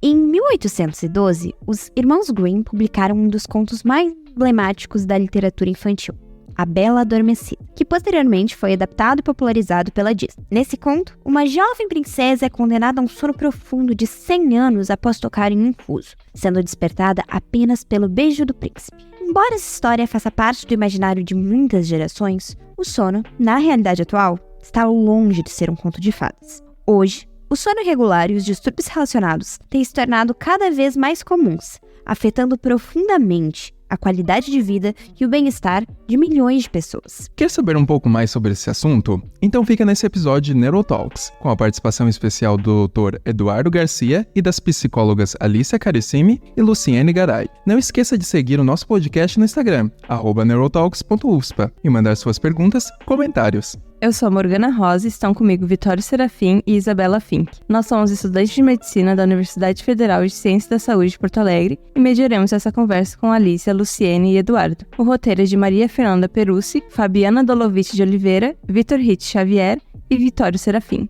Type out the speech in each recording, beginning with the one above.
Em 1812, os irmãos Grimm publicaram um dos contos mais emblemáticos da literatura infantil, A Bela Adormecida, que posteriormente foi adaptado e popularizado pela Disney. Nesse conto, uma jovem princesa é condenada a um sono profundo de 100 anos após tocar em um fuso, sendo despertada apenas pelo beijo do príncipe. Embora essa história faça parte do imaginário de muitas gerações, o sono, na realidade atual, está longe de ser um conto de fadas. Hoje, o sono irregular e os distúrbios relacionados têm se tornado cada vez mais comuns, afetando profundamente a qualidade de vida e o bem-estar de milhões de pessoas. Quer saber um pouco mais sobre esse assunto? Então fica nesse episódio de Neurotalks, com a participação especial do Dr. Eduardo Garcia e das psicólogas Alicia Carissimi e Luciene Garay. Não esqueça de seguir o nosso podcast no Instagram, @neurotalks.uspa, e mandar suas perguntas e comentários. Eu sou a Morgana Rosa e estão comigo Vitório Serafim e Isabela Fink. Nós somos estudantes de Medicina da Universidade Federal de Ciências da Saúde de Porto Alegre e mediaremos essa conversa com Alicia, Luciene e Eduardo. O roteiro é de Maria Fernanda Perussi, Fabiana Dolovitch de Oliveira, Vitor Ritt Xavier e Vitório Serafim.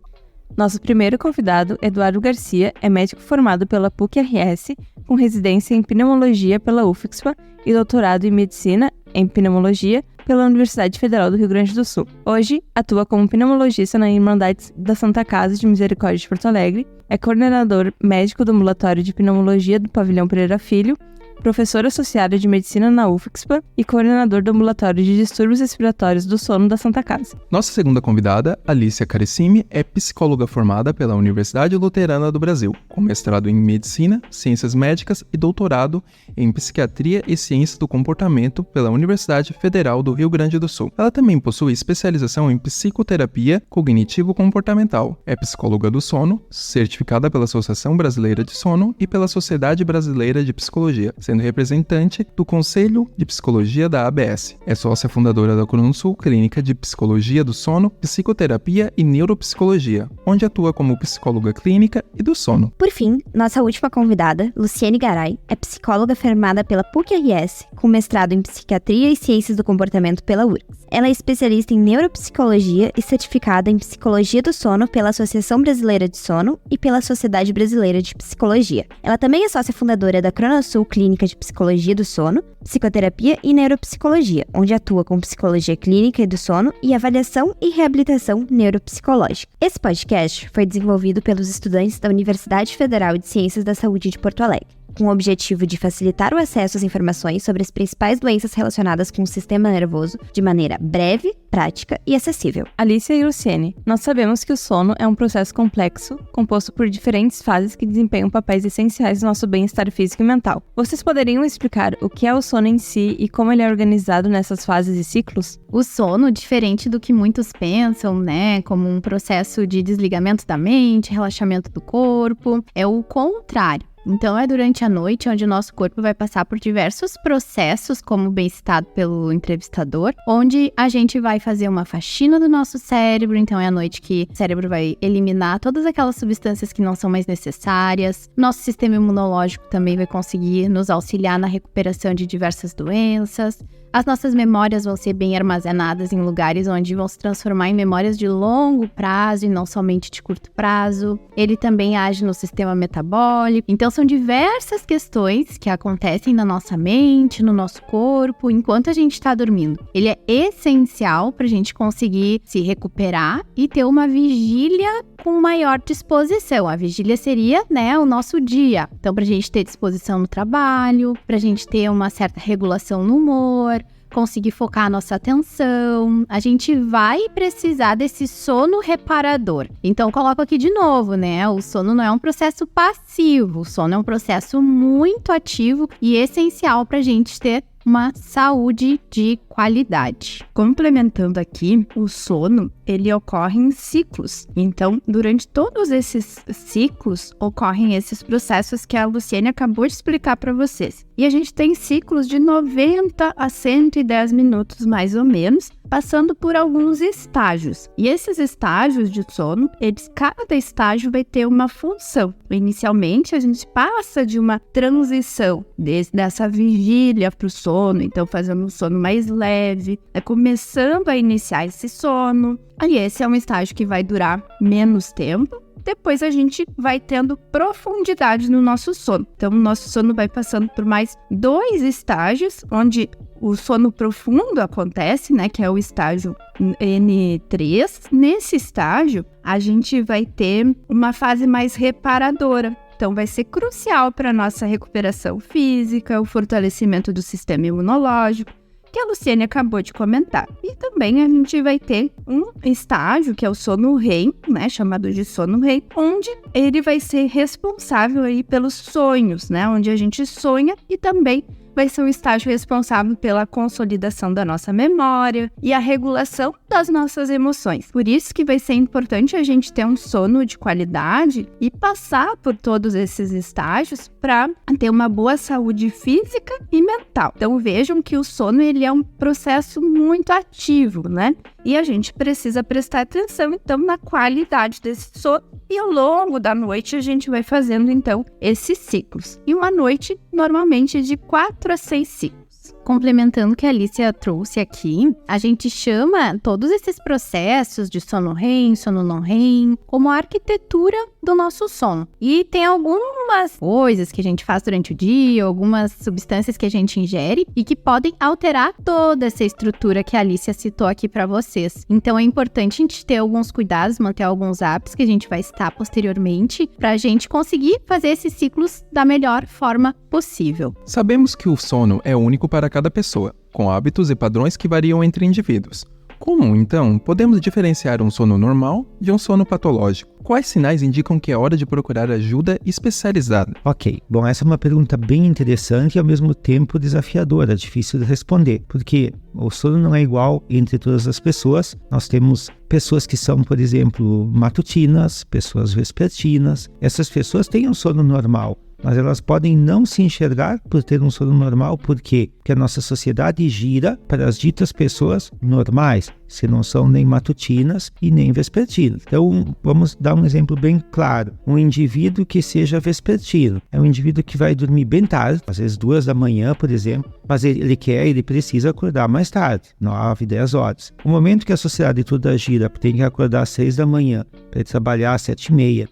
Nosso primeiro convidado, Eduardo Garcia, é médico formado pela PUC-RS, com residência em pneumologia pela UFSPA e doutorado em medicina em pneumologia pela Universidade Federal do Rio Grande do Sul. Hoje, atua como pneumologista na Irmandade da Santa Casa de Misericórdia de Porto Alegre, é coordenador médico do ambulatório de pneumologia do Pavilhão Pereira Filho, professor associado de medicina na UFSPA e coordenador do ambulatório de distúrbios respiratórios do sono da Santa Casa. Nossa segunda convidada, Alicia Carissimi, é psicóloga formada pela Universidade Luterana do Brasil, com mestrado em medicina, ciências médicas e doutorado em psiquiatria e ciências do comportamento pela Universidade Federal do Rio Grande do Sul. Ela também possui especialização em psicoterapia cognitivo-comportamental. É psicóloga do sono, certificada pela Associação Brasileira de Sono e pela Sociedade Brasileira de Psicologia, sendo representante do Conselho de Psicologia da ABS. É sócia fundadora da Cronosul Clínica de Psicologia do Sono, Psicoterapia e Neuropsicologia, onde atua como psicóloga clínica e do sono. Por fim, nossa última convidada, Luciene Garay, é psicóloga formada pela PUC-RS, com mestrado em Psiquiatria e Ciências do Comportamento pela URGS. Ela é especialista em Neuropsicologia e certificada em Psicologia do Sono pela Associação Brasileira de Sono e pela Sociedade Brasileira de Psicologia. Ela também é sócia fundadora da Cronosul Clínica de Psicologia do Sono, Psicoterapia e Neuropsicologia, onde atua com psicologia clínica e do sono e avaliação e reabilitação neuropsicológica. Esse podcast foi desenvolvido pelos estudantes da Universidade Federal de Ciências da Saúde de Porto Alegre, com o objetivo de facilitar o acesso às informações sobre as principais doenças relacionadas com o sistema nervoso de maneira breve, prática e acessível. Alicia e Luciene, nós sabemos que o sono é um processo complexo, composto por diferentes fases que desempenham papéis essenciais no nosso bem-estar físico e mental. Vocês poderiam explicar o que é o sono em si e como ele é organizado nessas fases e ciclos? O sono, diferente do que muitos pensam, como um processo de desligamento da mente, relaxamento do corpo, é o contrário. Então, é durante a noite onde o nosso corpo vai passar por diversos processos, como bem citado pelo entrevistador, onde a gente vai fazer uma faxina do nosso cérebro. Então, é a noite que o cérebro vai eliminar todas aquelas substâncias que não são mais necessárias. Nosso sistema imunológico também vai conseguir nos auxiliar na recuperação de diversas doenças. As nossas memórias vão ser bem armazenadas em lugares onde vão se transformar em memórias de longo prazo e não somente de curto prazo. Ele também age no sistema metabólico. Então, são diversas questões que acontecem na nossa mente, no nosso corpo, enquanto a gente está dormindo. Ele é essencial para a gente conseguir se recuperar e ter uma vigília com maior disposição. A vigília seria, o nosso dia. Então, para a gente ter disposição no trabalho, para a gente ter uma certa regulação no humor, conseguir focar a nossa atenção, a gente vai precisar desse sono reparador. Então, coloco aqui de novo, o sono não é um processo passivo, o sono é um processo muito ativo e essencial para a gente ter uma saúde de qualidade. Complementando aqui, o sono, ele ocorre em ciclos. Então, durante todos esses ciclos, ocorrem esses processos que a Luciene acabou de explicar para vocês. E a gente tem ciclos de 90 a 110 minutos, mais ou menos, passando por alguns estágios. E esses estágios de sono, cada estágio vai ter uma função. Inicialmente, a gente passa de uma transição dessa vigília para o sono, então fazendo um sono mais leve, começando a iniciar esse sono. E esse é um estágio que vai durar menos tempo, depois a gente vai tendo profundidade no nosso sono. Então, o nosso sono vai passando por mais 2 estágios, onde o sono profundo acontece, né, que é o estágio N3. Nesse estágio, a gente vai ter uma fase mais reparadora. Então, vai ser crucial para a nossa recuperação física, o fortalecimento do sistema imunológico, que a Luciene acabou de comentar. E também a gente vai ter um estágio, que é o sono REM, né, chamado de sono REM, onde ele vai ser responsável aí pelos sonhos, né, onde a gente sonha, e também vai ser um estágio responsável pela consolidação da nossa memória e a regulação das nossas emoções. Por isso que vai ser importante a gente ter um sono de qualidade e passar por todos esses estágios para ter uma boa saúde física e mental. Então vejam que o sono ele é um processo muito ativo, né? E a gente precisa prestar atenção então na qualidade desse sono. E ao longo da noite a gente vai fazendo então esses ciclos. E uma noite normalmente de 4 a 6 ciclos. Complementando o que a Alicia trouxe aqui, a gente chama todos esses processos de sono REM, sono não REM, como a arquitetura do nosso sono. E tem algumas coisas que a gente faz durante o dia, algumas substâncias que a gente ingere e que podem alterar toda essa estrutura que a Alicia citou aqui para vocês. Então é importante a gente ter alguns cuidados, manter alguns hábitos que a gente vai citar posteriormente, para a gente conseguir fazer esses ciclos da melhor forma possível. Sabemos que o sono é único para cada pessoa, com hábitos e padrões que variam entre indivíduos. Como, então, podemos diferenciar um sono normal de um sono patológico? Quais sinais indicam que é hora de procurar ajuda especializada? Ok, bom, essa é uma pergunta bem interessante e ao mesmo tempo desafiadora, difícil de responder, porque o sono não é igual entre todas as pessoas. Nós temos pessoas que são, por exemplo, matutinas, pessoas vespertinas. Essas pessoas têm um sono normal, mas elas podem não se enxergar por ter um sono normal. Por quê? Porque a nossa sociedade gira para as ditas pessoas normais, se não são nem matutinas e nem vespertinas. Então, vamos dar um exemplo bem claro. Um indivíduo que seja vespertino é um indivíduo que vai dormir bem tarde, às vezes 2 da manhã, por exemplo, mas ele precisa acordar mais tarde, 9, 10 horas. O momento que a sociedade toda gira, tem que acordar às 6 da manhã para trabalhar às 7h30,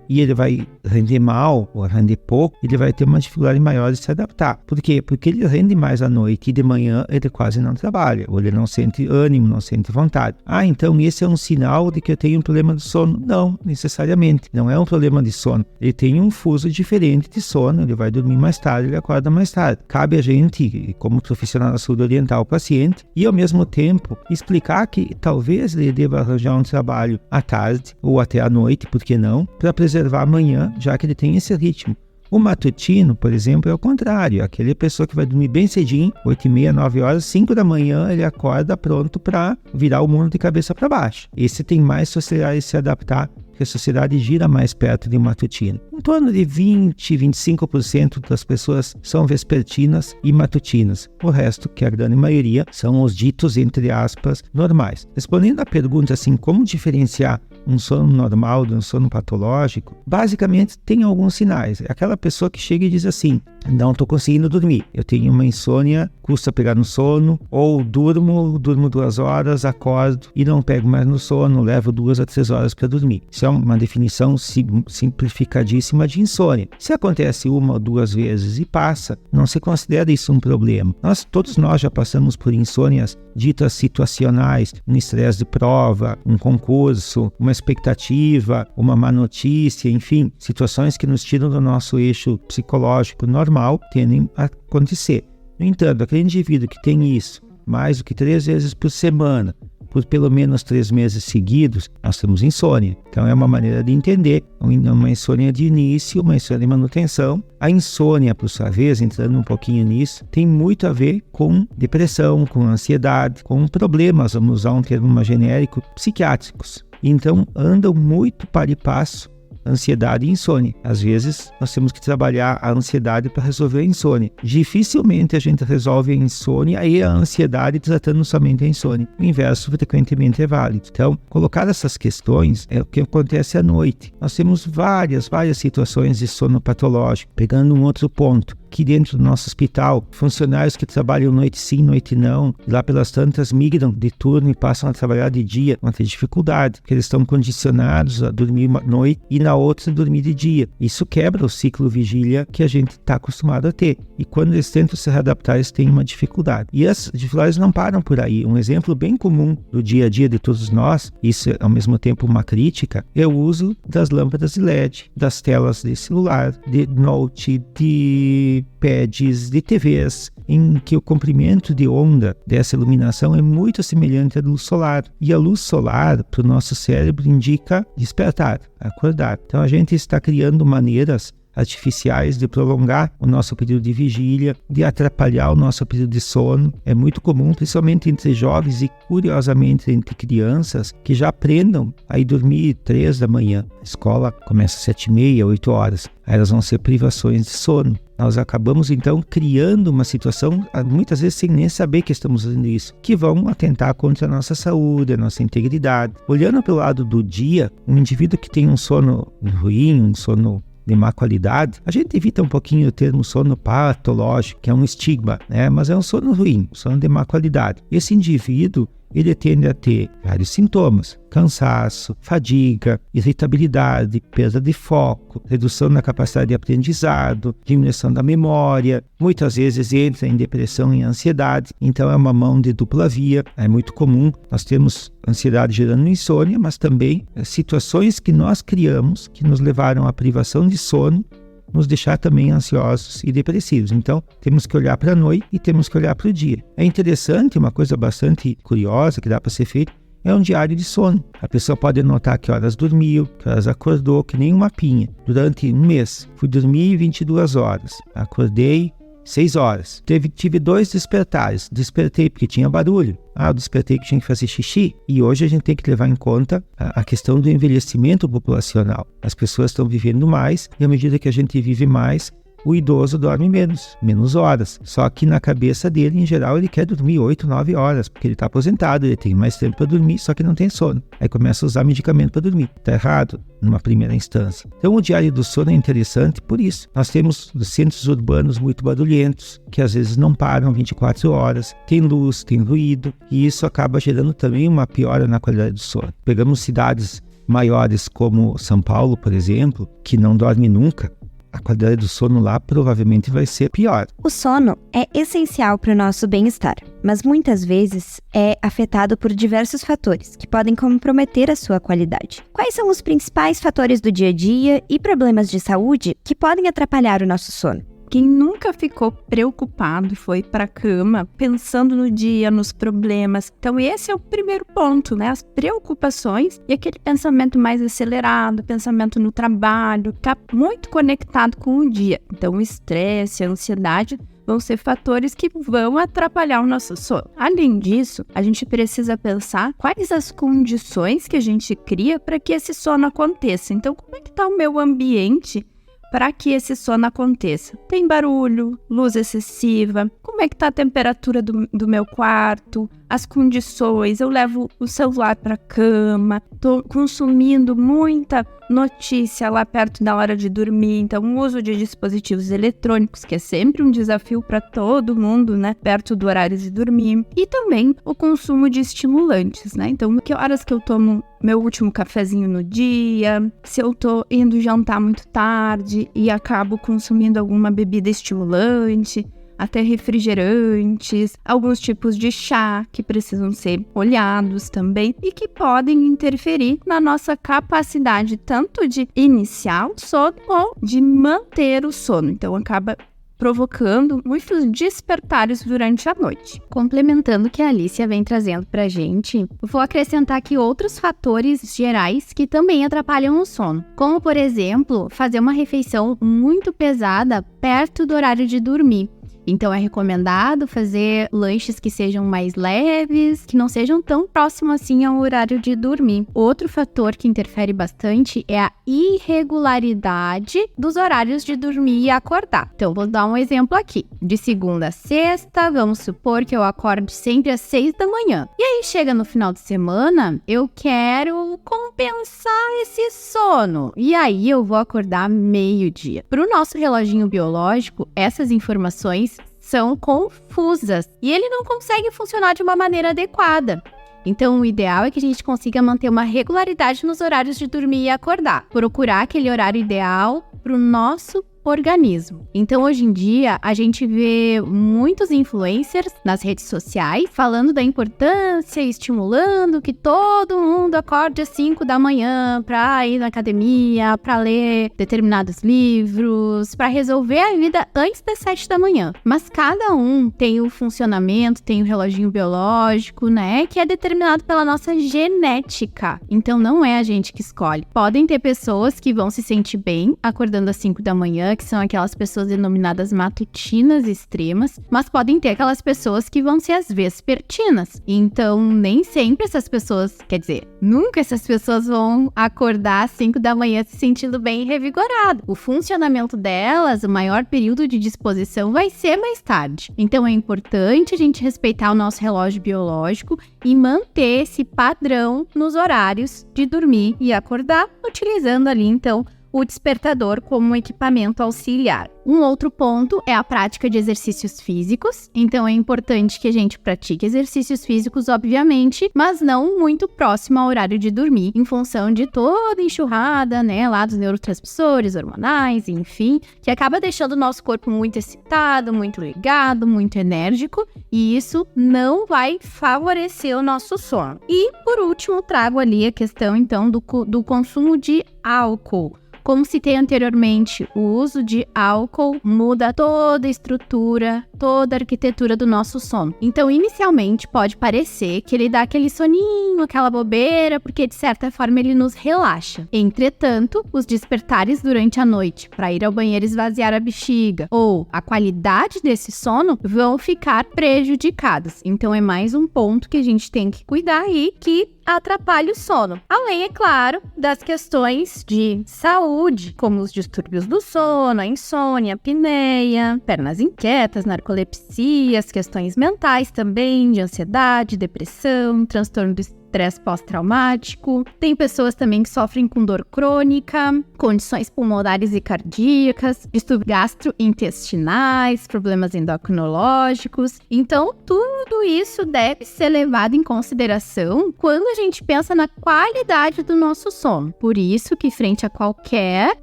e ele vai render mal ou render pouco, ele vai ter uma dificuldade maior de se adaptar. Por quê? Porque ele rende mais à noite e de manhã ele quase não trabalha, ou ele não sente ânimo, não sente vontade. Então esse é um sinal de que eu tenho um problema de sono? Não, necessariamente. Não é um problema de sono. Ele tem um fuso diferente de sono, ele vai dormir mais tarde, ele acorda mais tarde. Cabe a gente, como profissional da saúde, orientar o paciente e ao mesmo tempo explicar que talvez ele deva arranjar um trabalho à tarde ou até à noite, por que não, para preservar amanhã, já que ele tem esse ritmo. O matutino, por exemplo, é o contrário. Aquela pessoa que vai dormir bem cedinho, 8h30, 9 horas, 5 da manhã, ele acorda pronto para virar o mundo de cabeça para baixo. Esse tem mais sociedade de se adaptar, porque a sociedade gira mais perto de um matutino. Em torno de 20, 25% das pessoas são vespertinas e matutinas. O resto, que é a grande maioria, são os ditos, entre aspas, normais. Respondendo à pergunta assim, como diferenciar um sono normal de um sono patológico, basicamente tem alguns sinais. É aquela pessoa que chega e diz assim: não estou conseguindo dormir, eu tenho uma insônia, custa pegar no sono, ou durmo 2 horas, acordo e não pego mais no sono, levo 2 a 3 horas para dormir. Isso é uma definição simplificadíssima de insônia. Se acontece 1 ou 2 vezes e passa, não se considera isso um problema. Todos nós já passamos por insônias ditas situacionais, um estresse de prova, um concurso, uma expectativa, uma má notícia, enfim, situações que nos tiram do nosso eixo psicológico normal tendem a acontecer. No entanto, aquele indivíduo que tem isso mais do que 3 vezes por semana, por pelo menos 3 meses seguidos, nós temos insônia. Então é uma maneira de entender, uma insônia de início, uma insônia de manutenção. A insônia, por sua vez, entrando um pouquinho nisso, tem muito a ver com depressão, com ansiedade, com problemas, vamos usar um termo mais genérico, psiquiátricos. Então andam muito para e passo ansiedade e insônia. Às vezes, nós temos que trabalhar a ansiedade para resolver a insônia. Dificilmente a gente resolve a insônia e a ansiedade tratando somente a insônia. O inverso frequentemente é válido. Então, colocar essas questões é o que acontece à noite. Nós temos várias situações de sono patológico. Pegando um outro ponto, que dentro do nosso hospital, funcionários que trabalham noite sim, noite não, lá pelas tantas migram de turno e passam a trabalhar de dia, vão ter dificuldade, porque eles estão condicionados a dormir uma noite e na outra dormir de dia. Isso quebra o ciclo vigília que a gente está acostumado a ter. E quando eles tentam se readaptar, eles têm uma dificuldade. E as dificuldades não param por aí. Um exemplo bem comum do dia a dia de todos nós, isso é ao mesmo tempo uma crítica, é o uso das lâmpadas de LED, das telas de celular, de note, de pads, de TVs, em que o comprimento de onda dessa iluminação é muito semelhante à luz solar. E a luz solar, para o nosso cérebro, indica despertar, acordar. Então a gente está criando maneiras artificiais de prolongar o nosso período de vigília, de atrapalhar o nosso período de sono. É muito comum, principalmente entre jovens e, curiosamente, entre crianças que já aprendam a ir dormir 3 da manhã. A escola começa às 7h30, 8 horas. Aí elas vão ser privações de sono. Nós acabamos, então, criando uma situação, muitas vezes sem nem saber que estamos fazendo isso, que vão atentar contra a nossa saúde, a nossa integridade. Olhando pelo lado do dia, um indivíduo que tem um sono ruim, um sono de má qualidade, a gente evita um pouquinho o termo sono patológico, que é um estigma, né? Mas é um sono ruim, um sono de má qualidade. Esse indivíduo, ele tende a ter vários sintomas: cansaço, fadiga, irritabilidade, perda de foco, redução na capacidade de aprendizado, diminuição da memória, muitas vezes entra em depressão e ansiedade. Então é uma mão de dupla via, é muito comum. Nós temos ansiedade gerando insônia, mas também situações que nós criamos, que nos levaram à privação de sono, nos deixar também ansiosos e depressivos. Então, temos que olhar para a noite e temos que olhar para o dia. É interessante, uma coisa bastante curiosa que dá para ser feita, é um diário de sono. A pessoa pode anotar que horas dormiu, que horas acordou, que nem um mapinha. Durante um mês, fui dormir 22 horas, acordei 6 horas. Tive 2 despertares. Despertei porque tinha barulho. Eu despertei que tinha que fazer xixi. E hoje a gente tem que levar em conta a questão do envelhecimento populacional. As pessoas estão vivendo mais e à medida que a gente vive mais, o idoso dorme menos horas. Só que na cabeça dele, em geral, ele quer dormir 8, 9 horas, porque ele está aposentado, ele tem mais tempo para dormir, só que não tem sono. Aí começa a usar medicamento para dormir. Está errado, numa primeira instância. Então o diário do sono é interessante por isso. Nós temos centros urbanos muito barulhentos, que às vezes não param 24 horas, tem luz, tem ruído, e isso acaba gerando também uma piora na qualidade do sono. Pegamos cidades maiores como São Paulo, por exemplo, que não dorme nunca, a qualidade do sono lá provavelmente vai ser pior. O sono é essencial para o nosso bem-estar, mas muitas vezes é afetado por diversos fatores que podem comprometer a sua qualidade. Quais são os principais fatores do dia a dia e problemas de saúde que podem atrapalhar o nosso sono? Quem nunca ficou preocupado foi para a cama, pensando no dia, nos problemas. Então esse é o primeiro ponto, né? As preocupações e aquele pensamento mais acelerado, pensamento no trabalho, tá muito conectado com o dia. Então o estresse, a ansiedade vão ser fatores que vão atrapalhar o nosso sono. Além disso, a gente precisa pensar quais as condições que a gente cria para que esse sono aconteça. Então como é que está o meu ambiente para que esse sono aconteça? Tem barulho, luz excessiva? Como é que está a temperatura do meu quarto? As condições? Eu levo o celular para a cama? Estou consumindo muita notícia lá perto da hora de dormir? Então, o uso de dispositivos eletrônicos, que é sempre um desafio para todo mundo, né? Perto do horário de dormir. E também o consumo de estimulantes, né? Então, que horas que eu tomo meu último cafezinho no dia? Se eu tô indo jantar muito tarde e acabo consumindo alguma bebida estimulante, até refrigerantes, alguns tipos de chá que precisam ser olhados também e que podem interferir na nossa capacidade tanto de iniciar o sono ou de manter o sono. Então acaba provocando muitos despertares durante a noite. Complementando o que a Alicia vem trazendo pra gente, vou acrescentar aqui outros fatores gerais que também atrapalham o sono, como, por exemplo, fazer uma refeição muito pesada perto do horário de dormir. Então é recomendado fazer lanches que sejam mais leves, que não sejam tão próximos assim ao horário de dormir. Outro fator que interfere bastante é a irregularidade dos horários de dormir e acordar. Então vou dar um exemplo aqui. De segunda a sexta, vamos supor que eu acorde sempre às 6 da manhã. E aí chega no final de semana, eu quero compensar esse sono. E aí eu vou acordar meio-dia. Para o nosso reloginho biológico, essas informações são confusas e ele não consegue funcionar de uma maneira adequada. Então, o ideal é que a gente consiga manter uma regularidade nos horários de dormir e acordar. Procurar aquele horário ideal para o nosso organismo. Então, hoje em dia, a gente vê muitos influencers nas redes sociais falando da importância, estimulando que todo mundo acorde às 5 da manhã para ir na academia, para ler determinados livros, para resolver a vida antes das 7 da manhã. Mas cada um tem o funcionamento, tem o reloginho biológico, né, que é determinado pela nossa genética. Então, não é a gente que escolhe. Podem ter pessoas que vão se sentir bem acordando às 5 da manhã, que são aquelas pessoas denominadas matutinas extremas, mas podem ter aquelas pessoas que vão ser as vespertinas. Então, nem sempre essas pessoas, quer dizer, nunca essas pessoas vão acordar às 5 da manhã se sentindo bem e revigorado. O funcionamento delas, o maior período de disposição vai ser mais tarde. Então, é importante a gente respeitar o nosso relógio biológico e manter esse padrão nos horários de dormir e acordar, utilizando ali, então, o despertador como um equipamento auxiliar. Um outro ponto é a prática de exercícios físicos. Então, é importante que a gente pratique exercícios físicos, obviamente, mas não muito próximo ao horário de dormir, em função de toda a enxurrada, né, lá dos neurotransmissores, hormonais, enfim, que acaba deixando o nosso corpo muito excitado, muito ligado, muito enérgico, e isso não vai favorecer o nosso sono. E, por último, trago ali a questão, então, do consumo de álcool. Como citei anteriormente, o uso de álcool muda toda a estrutura, toda a arquitetura do nosso sono. Então, inicialmente, pode parecer que ele dá aquele soninho, aquela bobeira, porque de certa forma ele nos relaxa. Entretanto, os despertares durante a noite para ir ao banheiro esvaziar a bexiga ou a qualidade desse sono vão ficar prejudicadas. Então, é mais um ponto que a gente tem que cuidar aí, que atrapalha o sono. Além, é claro, das questões de saúde, como os distúrbios do sono, a insônia, a apneia, pernas inquietas, narcolepsia, as questões mentais também, de ansiedade, depressão, transtorno do estresse pós-traumático. Tem pessoas também que sofrem com dor crônica, condições pulmonares e cardíacas, distúrbios gastrointestinais, problemas endocrinológicos. Então, tudo isso deve ser levado em consideração quando a gente pensa na qualidade do nosso sono. Por isso que, frente a qualquer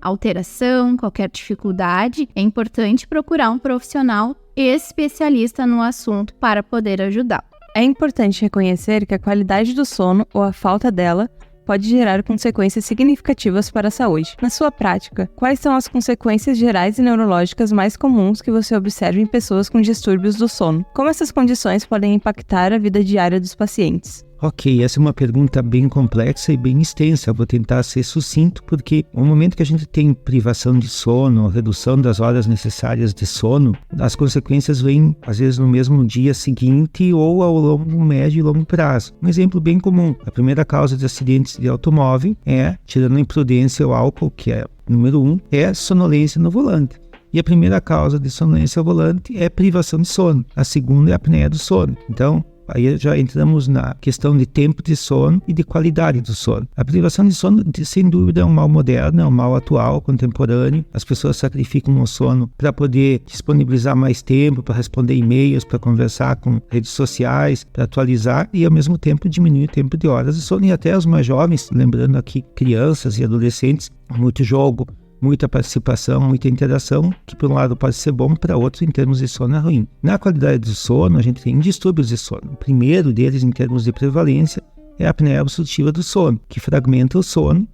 alteração, qualquer dificuldade, é importante procurar um profissional especialista no assunto para poder ajudar. É importante reconhecer que a qualidade do sono ou a falta dela pode gerar consequências significativas para a saúde. Na sua prática, quais são as consequências gerais e neurológicas mais comuns que você observa em pessoas com distúrbios do sono? Como essas condições podem impactar a vida diária dos pacientes? Ok, essa é uma pergunta bem complexa e bem extensa. Eu vou tentar ser sucinto, porque no momento que a gente tem privação de sono, redução das horas necessárias de sono, as consequências vêm, às vezes, no mesmo dia seguinte ou ao longo, médio e longo prazo. Um exemplo bem comum: a primeira causa de acidentes de automóvel é, tirando a imprudência, o álcool, que é número 1, é sonolência no volante. E a primeira causa de sonolência ao volante é privação de sono. A segunda é a apneia do sono. Então, aí já entramos na questão de tempo de sono e de qualidade do sono. A privação de sono, sem dúvida, é um mal moderno, é um mal atual, contemporâneo. As pessoas sacrificam o sono para poder disponibilizar mais tempo, para responder e-mails, para conversar com redes sociais, para atualizar e, ao mesmo tempo, diminuir o tempo de horas de sono. E até os mais jovens, lembrando aqui crianças e adolescentes, muito jogo, muita participação, muita interação, que por um lado pode ser bom, para outro, em termos de sono, é ruim. Na qualidade do sono, a gente tem distúrbios de sono. O primeiro deles, em termos de prevalência, é a apneia obstrutiva do sono, que fragmenta o sono,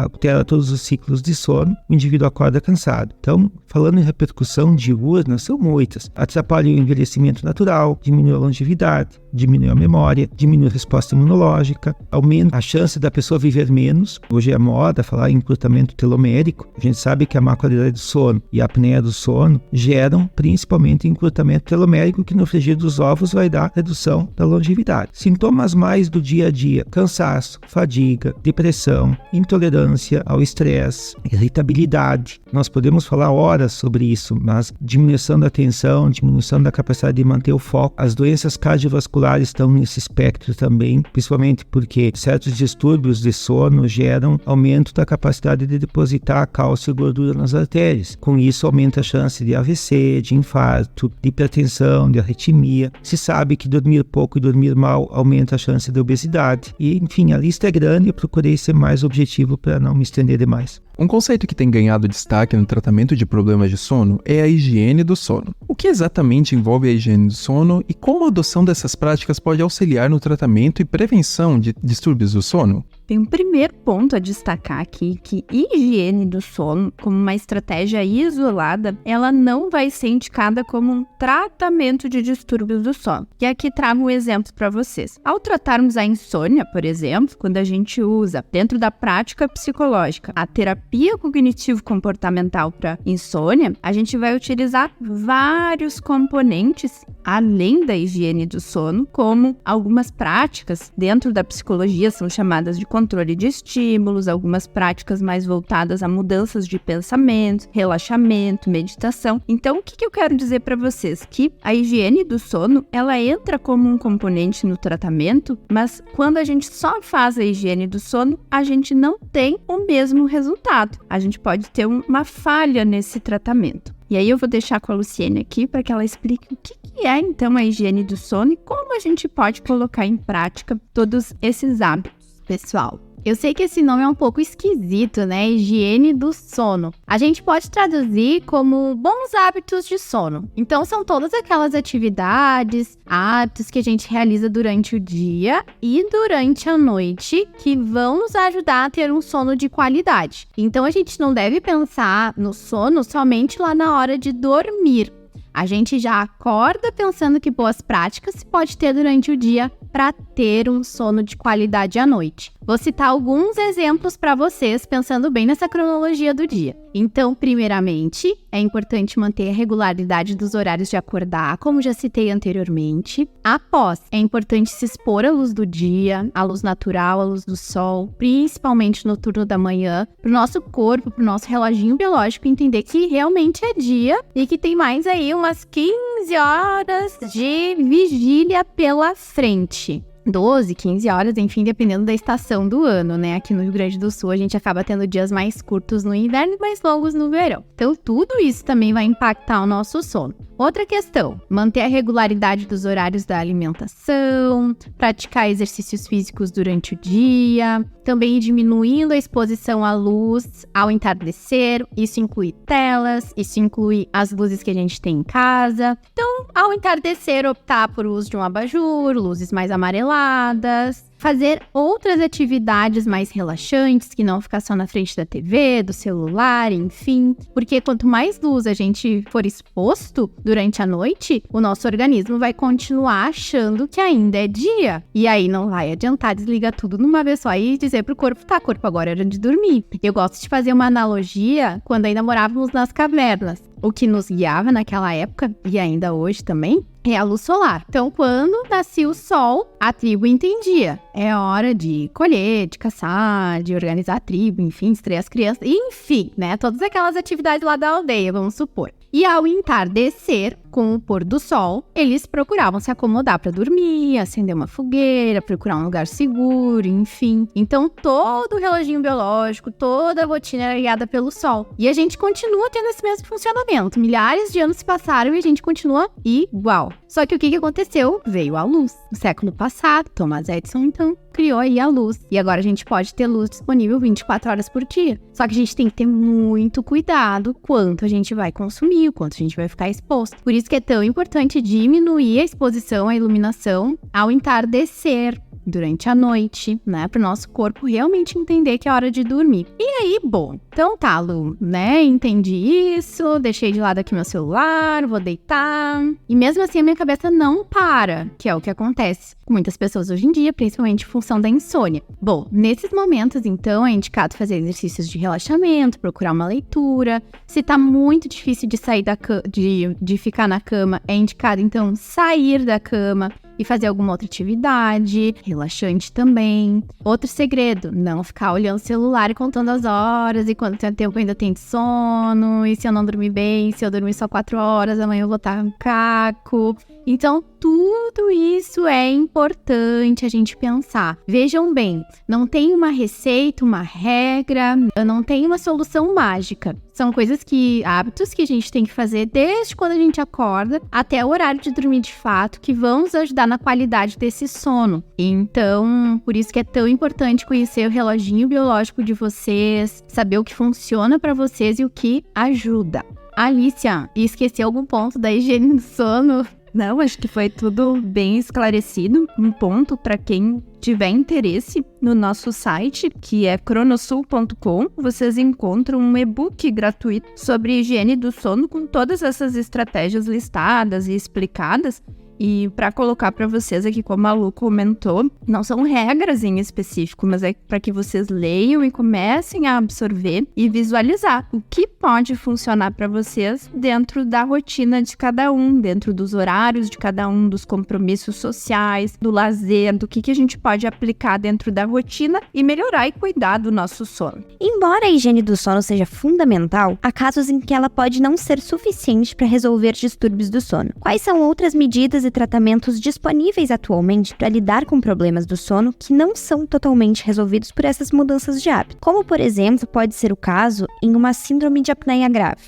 altera todos os ciclos de sono, o indivíduo acorda cansado. Então, falando em repercussão diurna, são muitas. Atrapalha o envelhecimento natural, diminui a longevidade, diminui a memória, diminui a resposta imunológica, aumenta a chance da pessoa viver menos. Hoje é moda falar em encurtamento telomérico. A gente sabe que a má qualidade do sono e a apneia do sono geram principalmente encurtamento telomérico, que no frigir dos ovos vai dar redução da longevidade. Sintomas mais do dia a dia: cansaço, fadiga, depressão, intolerância ao estresse, irritabilidade. Nós podemos falar horas sobre isso, mas diminuição da atenção, diminuição da capacidade de manter o foco. As doenças cardiovasculares estão nesse espectro também, principalmente porque certos distúrbios de sono geram aumento da capacidade de depositar cálcio e gordura nas artérias. Com isso, aumenta a chance de AVC, de infarto, de hipertensão, de arritmia. Se sabe que dormir pouco e dormir mal aumenta a chance de obesidade. E, enfim, a lista é grande, eu procurei ser mais objetivo para não me estender demais. Um conceito que tem ganhado destaque no tratamento de problemas de sono é a higiene do sono. O que exatamente envolve a higiene do sono e como a adoção dessas práticas pode auxiliar no tratamento e prevenção de distúrbios do sono? Tem um primeiro ponto a destacar aqui, que higiene do sono, como uma estratégia isolada, ela não vai ser indicada como um tratamento de distúrbios do sono. E aqui trago um exemplo para vocês. Ao tratarmos a insônia, por exemplo, quando a gente usa, dentro da prática psicológica, a terapia cognitivo-comportamental para insônia, a gente vai utilizar vários componentes além da higiene do sono, como algumas práticas dentro da psicologia são chamadas de controle de estímulos, algumas práticas mais voltadas a mudanças de pensamento, relaxamento, meditação. Então, o que eu quero dizer para vocês? Que a higiene do sono, ela entra como um componente no tratamento, mas quando a gente só faz a higiene do sono, a gente não tem o mesmo resultado. A gente pode ter uma falha nesse tratamento. E aí eu vou deixar com a Luciene aqui para que ela explique o que é então a higiene do sono e como a gente pode colocar em prática todos esses hábitos. Pessoal, eu sei que esse nome é um pouco esquisito, né? Higiene do sono. A gente pode traduzir como bons hábitos de sono. Então, são todas aquelas atividades, hábitos que a gente realiza durante o dia e durante a noite que vão nos ajudar a ter um sono de qualidade. Então, a gente não deve pensar no sono somente lá na hora de dormir. A gente já acorda pensando que boas práticas se pode ter durante o dia para ter um sono de qualidade à noite. Vou citar alguns exemplos para vocês, pensando bem nessa cronologia do dia. Então, primeiramente, é importante manter a regularidade dos horários de acordar, como já citei anteriormente. Após, é importante se expor à luz do dia, à luz natural, à luz do sol, principalmente no turno da manhã, para o nosso corpo, para o nosso reloginho biológico entender que realmente é dia e que tem mais aí umas 15 horas de vigília pela frente. 12, 15 horas, enfim, dependendo da estação do ano, né? Aqui no Rio Grande do Sul, a gente acaba tendo dias mais curtos no inverno e mais longos no verão. Então, tudo isso também vai impactar o nosso sono. Outra questão, manter a regularidade dos horários da alimentação, praticar exercícios físicos durante o dia, também ir diminuindo a exposição à luz ao entardecer. Isso inclui telas, isso inclui as luzes que a gente tem em casa. Então, ao entardecer, optar por uso de um abajur, luzes mais amareladas, fazer outras atividades mais relaxantes, que não ficar só na frente da TV, do celular, enfim. Porque quanto mais luz a gente for exposto durante a noite, o nosso organismo vai continuar achando que ainda é dia. E aí não vai adiantar desligar tudo numa vez só e dizer pro corpo, tá, corpo, agora é hora de dormir. Eu gosto de fazer uma analogia quando ainda morávamos nas cavernas. O que nos guiava naquela época, e ainda hoje também, é a luz solar. Então, quando nascia o sol, a tribo entendia. É hora de colher, de caçar, de organizar a tribo, enfim, distrair as crianças, enfim, né? Todas aquelas atividades lá da aldeia, vamos supor. E ao entardecer, com o pôr do sol, eles procuravam se acomodar para dormir, acender uma fogueira, procurar um lugar seguro, enfim. Então, todo o reloginho biológico, toda a rotina era guiada pelo sol. E a gente continua tendo esse mesmo funcionamento. Milhares de anos se passaram e a gente continua igual. Só que o que aconteceu? Veio a luz. No século passado, Thomas Edison, então, criou aí a luz. E agora a gente pode ter luz disponível 24 horas por dia. Só que a gente tem que ter muito cuidado quanto a gente vai consumir, o quanto a gente vai ficar exposto. Por isso que é tão importante diminuir a exposição à iluminação ao entardecer, durante a noite, né? Para o nosso corpo realmente entender que é hora de dormir. E aí, bom, então tá, Lu, né? Entendi isso, deixei de lado aqui meu celular, vou deitar. E mesmo assim a minha cabeça não para, que é o que acontece com muitas pessoas hoje em dia, principalmente em função da insônia. Bom, nesses momentos, então, é indicado fazer exercícios de relaxamento, procurar uma leitura. Se tá muito difícil de sair de ficar na cama, é indicado, então, sair da cama e fazer alguma outra atividade, relaxante também. Outro segredo, não ficar olhando o celular e contando as horas, e quanto tempo ainda tem de sono, e se eu não dormir bem, se eu dormir só 4 horas, amanhã eu vou estar um caco. Então, tudo isso é importante a gente pensar. Vejam bem, não tem uma receita, uma regra, não tem uma solução mágica. São hábitos que a gente tem que fazer desde quando a gente acorda até o horário de dormir de fato, que vão nos ajudar na qualidade desse sono. Então, por isso que é tão importante conhecer o reloginho biológico de vocês, saber o que funciona para vocês e o que ajuda. Alicia, esqueci algum ponto da higiene do sono? Não, acho que foi tudo bem esclarecido. Um ponto para quem tiver interesse, no nosso site, que é cronossul.com, vocês encontram um e-book gratuito sobre higiene do sono com todas essas estratégias listadas e explicadas. E para colocar para vocês aqui, como a Lu comentou, não são regras em específico, mas é para que vocês leiam e comecem a absorver e visualizar o que pode funcionar para vocês dentro da rotina de cada um, dentro dos horários de cada um, dos compromissos sociais, do lazer, do que a gente pode aplicar dentro da rotina e melhorar e cuidar do nosso sono. Embora a higiene do sono seja fundamental, há casos em que ela pode não ser suficiente para resolver distúrbios do sono. Quais são outras medidas e tratamentos disponíveis atualmente para lidar com problemas do sono que não são totalmente resolvidos por essas mudanças de hábito? Como, por exemplo, pode ser o caso em uma síndrome de apneia grave?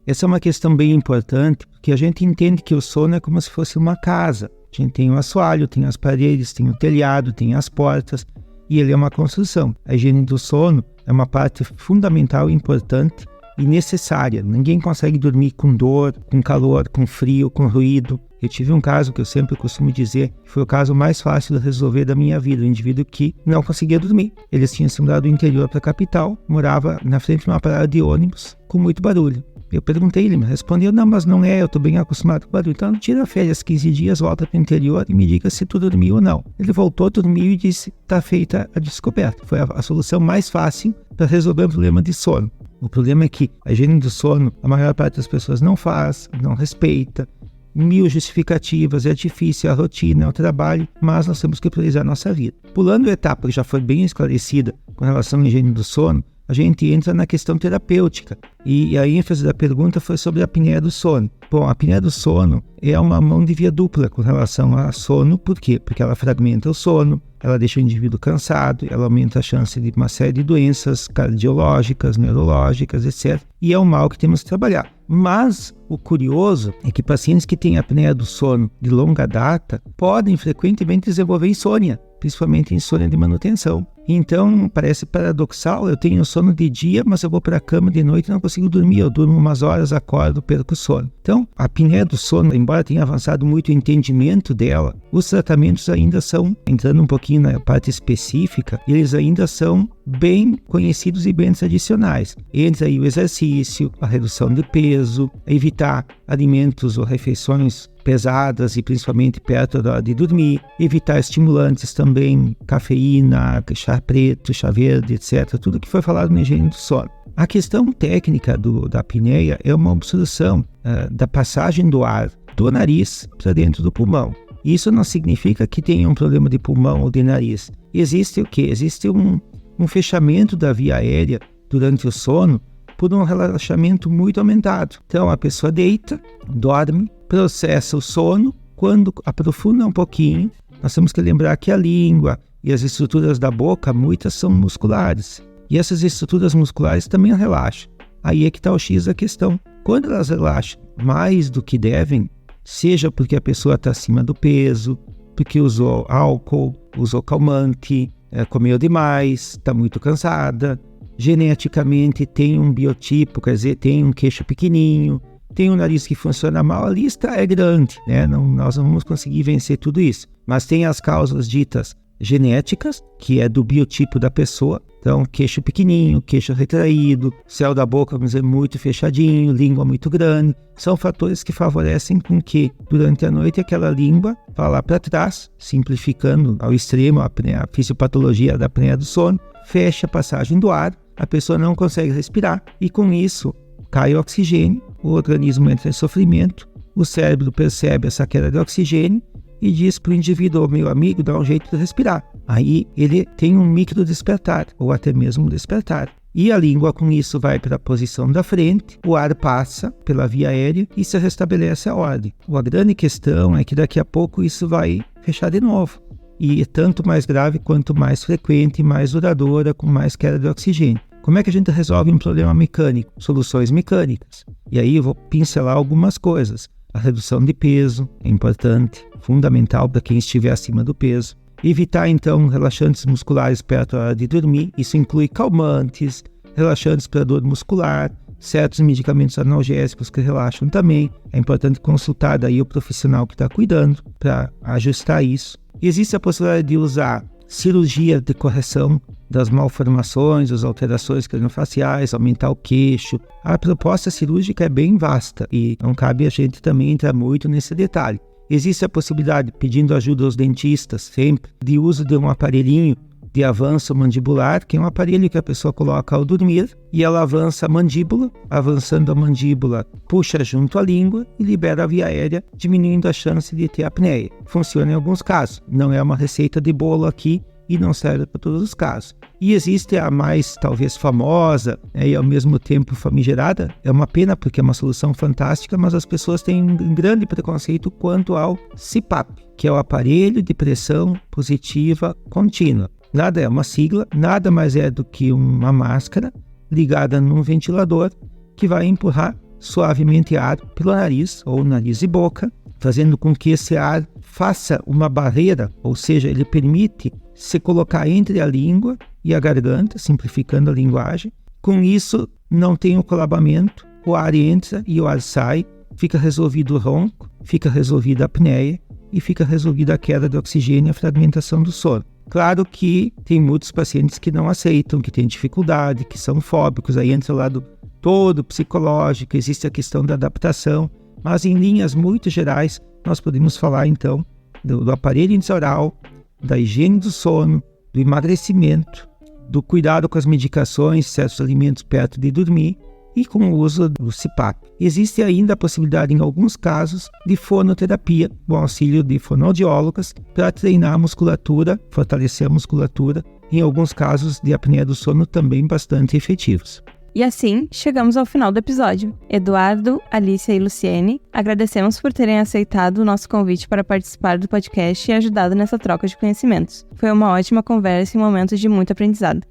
Essa é uma questão bem importante, porque a gente entende que o sono é como se fosse uma casa. A gente tem o assoalho, tem as paredes, tem o telhado, tem as portas, e ele é uma construção. A higiene do sono é uma parte fundamental e importante e necessária. Ninguém consegue dormir com dor, com calor, com frio, com ruído. Eu tive um caso que eu sempre costumo dizer que foi o caso mais fácil de resolver da minha vida, um indivíduo que não conseguia dormir. Eles tinham se mudado do interior para a capital, morava na frente de uma parada de ônibus com muito barulho. Eu perguntei, ele me respondeu, não, mas não é, eu estou bem acostumado com barulho. Então tira férias 15 dias, volta para o interior e me diga se tu dormiu ou não. Ele voltou, dormiu e disse, está feita a descoberta. Foi a solução mais fácil para resolver o problema de sono. O problema é que a higiene do sono, a maior parte das pessoas não faz, não respeita. 1000 justificativas, é difícil, é a rotina, é o trabalho, mas nós temos que priorizar a nossa vida. Pulando a etapa que já foi bem esclarecida com relação à higiene do sono, a gente entra na questão terapêutica. E a ênfase da pergunta foi sobre a apneia do sono. Bom, a apneia do sono é uma mão de via dupla com relação ao sono. Por quê? Porque ela fragmenta o sono, ela deixa o indivíduo cansado, ela aumenta a chance de uma série de doenças cardiológicas, neurológicas, etc. E é um mal que temos que trabalhar. Mas o curioso é que pacientes que têm apneia do sono de longa data podem frequentemente desenvolver insônia, principalmente insônia de manutenção. Então, parece paradoxal, eu tenho sono de dia, mas eu vou para a cama de noite e não consigo dormir. Eu durmo umas horas, acordo, perco o sono. Então, a apneia do sono, embora tenha avançado muito o entendimento dela, os tratamentos ainda são, entrando um pouquinho na parte específica, eles ainda são bem conhecidos e bem tradicionais. Entra aí o exercício, a redução de peso, evitar alimentos ou refeições pesadas e principalmente perto da hora de dormir, evitar estimulantes também, cafeína, chá preto, chá verde, etc. Tudo que foi falado na higiene do sono. A questão técnica da apneia é uma obstrução da passagem do ar do nariz para dentro do pulmão. Isso não significa que tenha um problema de pulmão ou de nariz. Existe o quê? Existe um fechamento da via aérea durante o sono por um relaxamento muito aumentado. Então a pessoa deita, dorme, processa o sono, quando aprofunda um pouquinho, nós temos que lembrar que a língua e as estruturas da boca, muitas são musculares. E essas estruturas musculares também relaxam. Aí é que está o X da questão. Quando elas relaxam mais do que devem, seja porque a pessoa está acima do peso, porque usou álcool, usou calmante, comeu demais, está muito cansada, geneticamente tem um biotipo, quer dizer, tem um queixo pequenininho, tem um nariz que funciona mal, a lista é grande, né? Nós não vamos conseguir vencer tudo isso. Mas tem as causas ditas genéticas, que é do biotipo da pessoa. Então, queixo pequenininho, queixo retraído, céu da boca, vamos dizer, muito fechadinho, língua muito grande. São fatores que favorecem com que, durante a noite, aquela língua vá lá para trás, simplificando ao extremo a fisiopatologia da apneia do sono, fecha a passagem do ar, a pessoa não consegue respirar e, com isso, cai o oxigênio, o organismo entra em sofrimento, o cérebro percebe essa queda de oxigênio e diz para o indivíduo, meu amigo, dá um jeito de respirar. Aí ele tem um micro despertar, ou até mesmo um despertar. E a língua com isso vai para a posição da frente, o ar passa pela via aérea e se restabelece a ordem. A grande questão é que daqui a pouco isso vai fechar de novo. E é tanto mais grave quanto mais frequente, mais duradoura, com mais queda de oxigênio. Como é que a gente resolve um problema mecânico? Soluções mecânicas. E aí eu vou pincelar algumas coisas. A redução de peso é importante, fundamental para quem estiver acima do peso. Evitar, então, relaxantes musculares perto da hora de dormir. Isso inclui calmantes, relaxantes para dor muscular, certos medicamentos analgésicos que relaxam também. É importante consultar daí o profissional que está cuidando para ajustar isso. E existe a possibilidade de usar cirurgia de correção das malformações, das alterações craniofaciais, aumentar o queixo. A proposta cirúrgica é bem vasta e não cabe a gente também entrar muito nesse detalhe. Existe a possibilidade, pedindo ajuda aos dentistas sempre, de uso de um aparelhinho de avanço mandibular, que é um aparelho que a pessoa coloca ao dormir e ela avança a mandíbula, avançando a mandíbula, puxa junto à língua e libera a via aérea, diminuindo a chance de ter apneia. Funciona em alguns casos, não é uma receita de bolo aqui e não serve para todos os casos. E existe a mais, talvez, famosa e ao mesmo tempo famigerada, é uma pena porque é uma solução fantástica, mas as pessoas têm um grande preconceito quanto ao CPAP, que é o aparelho de pressão positiva contínua. Nada é uma sigla, nada mais é do que uma máscara ligada num ventilador que vai empurrar suavemente ar pelo nariz ou nariz e boca, fazendo com que esse ar faça uma barreira, ou seja, ele permite se colocar entre a língua e a garganta, simplificando a linguagem. Com isso, não tem o colabamento, o ar entra e o ar sai, fica resolvido o ronco, fica resolvida a apneia e fica resolvida a queda de oxigênio e a fragmentação do sono. Claro que tem muitos pacientes que não aceitam, que têm dificuldade, que são fóbicos, aí entra o lado todo psicológico, existe a questão da adaptação, mas em linhas muito gerais, nós podemos falar então do aparelho intraoral, da higiene do sono, do emagrecimento, do cuidado com as medicações, certos alimentos perto de dormir e com o uso do CPAP. Existe ainda a possibilidade, em alguns casos, de fonoterapia, com auxílio de fonoaudiólogas, para treinar a musculatura, fortalecer a musculatura, em alguns casos de apneia do sono também bastante efetivos. E assim, chegamos ao final do episódio. Eduardo, Alicia e Luciene, agradecemos por terem aceitado o nosso convite para participar do podcast e ajudado nessa troca de conhecimentos. Foi uma ótima conversa e um momento de muito aprendizado.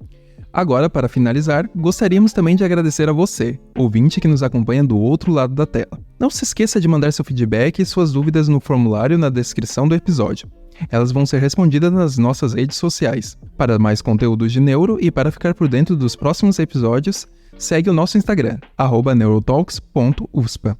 Agora, para finalizar, gostaríamos também de agradecer a você, ouvinte que nos acompanha do outro lado da tela. Não se esqueça de mandar seu feedback e suas dúvidas no formulário na descrição do episódio. Elas vão ser respondidas nas nossas redes sociais. Para mais conteúdos de neuro e para ficar por dentro dos próximos episódios, segue o nosso Instagram, @neurotalks.uspa.